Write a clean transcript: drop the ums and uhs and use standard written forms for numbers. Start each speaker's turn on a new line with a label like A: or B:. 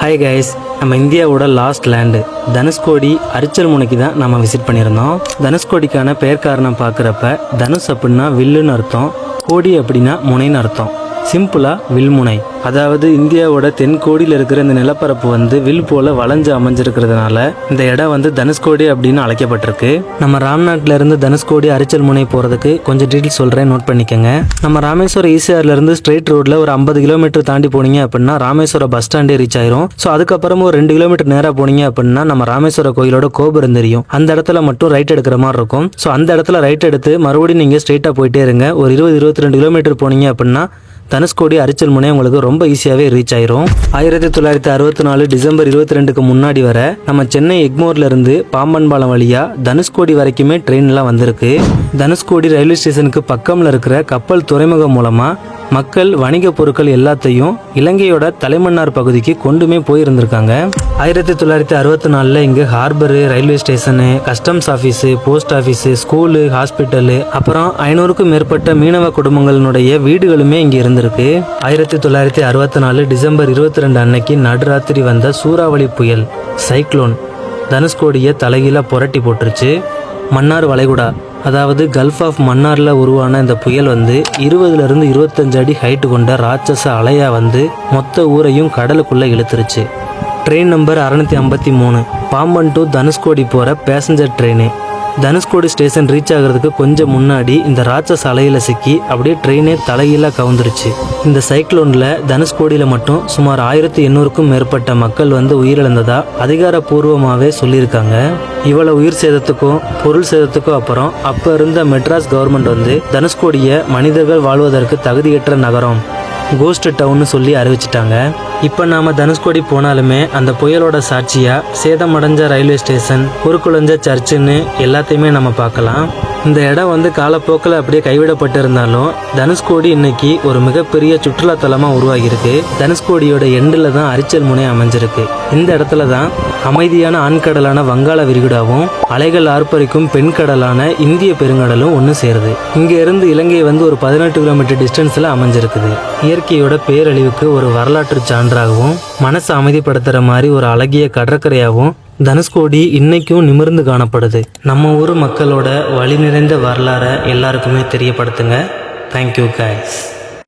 A: Hi guys, நம்ம இந்தியாவோட last land Dhanushkodi Arichal முனைக்கு தான் நம்ம விசிட் பண்ணியிருந்தோம். தனுஷ்கோடிக்கான பெயர் காரணம் பார்க்குறப்ப தனுஷ் அப்படின்னா வில்லுன்னு அர்த்தம், கோடி அப்படின்னா முனைன்னு அர்த்தம். சிம்பிளாக வில்முனை. அதாவது இந்தியாவோட தென்கோடியில் இருக்கிற இந்த நிலப்பரப்பு வந்து வில் போல வளைஞ்சு அமைஞ்சிருக்கிறதுனால இந்த இடம் தனுஷ்கோடி அப்படின்னு அழைக்கப்பட்டிருக்கு. நம்ம ராம்நாட்டில இருந்து தனுஷ்கோடி அரிச்சல் முனை போகிறதுக்கு கொஞ்சம் டீட்டெயில் சொல்கிறேன், நோட் பண்ணிக்கோங்க. நம்ம ராமேஸ்வரம் ஈசிஆர்ல இருந்து ஸ்ட்ரெயிட் ரோட்ல ஒரு 50 கிலோமீட்டர் தாண்டி போனீங்க அப்படின்னா ராமேஸ்வரம் பஸ் ஸ்டாண்டே ரீச் ஆயிரும். ஸோ அதுக்கப்புறமா ஒரு 2 கிலோமீட்டர் நேராக போனீங்க அப்படின்னா நம்ம ராமேஸ்வரம் கோயிலோட கோபுரம் தெரியும். அந்த இடத்துல மட்டும் ரைட் எடுக்கிற மாதிரி இருக்கும். ஸோ அந்த இடத்துல ரைட் எடுத்து மறுபடியும் நீங்கள் ஸ்ட்ரெயிட்டாக போயிட்டே இருங்க. ஒரு 20-22 கிலோமீட்டர் போனீங்க அப்படின்னா தனுஷ்கோடி அரிச்சல் முனை உங்களுக்கு ரொம்ப ஈஸியாகவே ரீச் ஆயிரும். 1964 டிசம்பர் 22க்கு முன்னாடி வர நம்ம சென்னை எக்மோர்ல இருந்து பாம்பன் பாலம் வழியா தனுஷ்கோடி வரைக்குமே ட்ரெயின்லாம் வந்திருக்கு. தனுஷ்கோடி ரயில்வே ஸ்டேஷனுக்கு பக்கம்ல இருக்கிற கப்பல் துறைமுகம் மூலமா மக்கள் வணிக பொருட்கள் எல்லாத்தையும் இலங்கையோட தலைமன்னார் பகுதிக்கு கொண்டுமே போயிருந்திருக்காங்க. 1964 இங்கு harbour, railway station, customs office, post office, school, hospital, அப்புறம் 500க்கும் மேற்பட்ட மீனவ குடும்பங்களுடைய வீடுகளுமே இங்கே இருந்திருக்கு. 1964 டிசம்பர் 22 அன்னைக்கு நடுராத்திரி வந்த சூறாவளி புயல் சைக்ளோன் தனுஷ்கோடியை தலைகீழாக புரட்டி போட்டுருச்சு. மன்னார் வளைகுடா, அதாவது கல்ஃப் ஆஃப் மன்னாரில் உருவான இந்த புயல் 20-25 அடி ஹைட்டு கொண்ட ராட்சச அலையா மொத்த ஊரையும் கடலுக்குள்ளே இழுத்துருச்சு. Train number 653 Pamban to Dhanushkodi போகிற passenger train. Dhanushkodi station reach ஆகிறதுக்கு கொஞ்சம் முன்னாடி இந்த ராட்சச அலையில சிக்கி அப்படியே ட்ரெயினே தலைகீழாக கவுந்துருச்சு. இந்த சைக்ளோனில் தனுஷ்கோடியில் மட்டும் சுமார் 1800க்கும் மேற்பட்ட மக்கள் உயிரிழந்ததா அதிகாரப்பூர்வமாகவே சொல்லியிருக்காங்க. இவ்வளவு உயிர் சேதத்துக்கும் பொருள் சேதத்துக்கும் அப்புறம் அப்போ இருந்த மெட்ராஸ் கவர்மெண்ட் தனுஷ்கோடியை மனிதர்கள் வாழ்வதற்கு தகுதியற்ற நகரம், கோஸ்ட் டவுன்னு சொல்லி அறிவிச்சிட்டாங்க. இப்போ நாம் தனுஷ்கோடி போனாலுமே அந்த புயலோட சாட்சியாக சேதமடைஞ்ச ரயில்வே ஸ்டேஷன், குறுக்குழஞ்ச சர்ச்சுன்னு எல்லாத்தையுமே நம்ம பார்க்கலாம். இந்த இடம் காலப்போக்கில் அப்படியே கைவிடப்பட்டு இருந்தாலும் தனுஷ்கோடி இன்னைக்கு ஒரு மிகப்பெரிய சுற்றுலாத்தலமாக உருவாகியிருக்கு. தனுஷ்கோடியோட எண்டில் தான் அரிச்சல் முனை அமைஞ்சிருக்கு. இந்த இடத்துல தான் அமைதியான ஆண்கடலான வங்காள விரிகுடாவும் அலைகள் ஆர்ப்பரிக்கும் பெண்கடலான இந்திய பெருங்கடலும் ஒன்று சேருது. இங்கே இருந்து இலங்கை ஒரு 18 கிலோமீட்டர் டிஸ்டன்ஸில் அமைஞ்சிருக்குது. இயற்கையோட பேரழிவுக்கு ஒரு வரலாற்று சான்றாகவும் மனசை அமைதிப்படுத்துகிற மாதிரி ஒரு அழகிய கடற்கரையாகவும் தனுஷ்கோடி இன்னைக்கும் நிமிர்ந்து காணப்படுது. நம்ம ஊர் மக்களோட வழி நிறைந்த வரலாறை எல்லாருக்குமே தெரியப்படுத்துங்க. Thank you guys.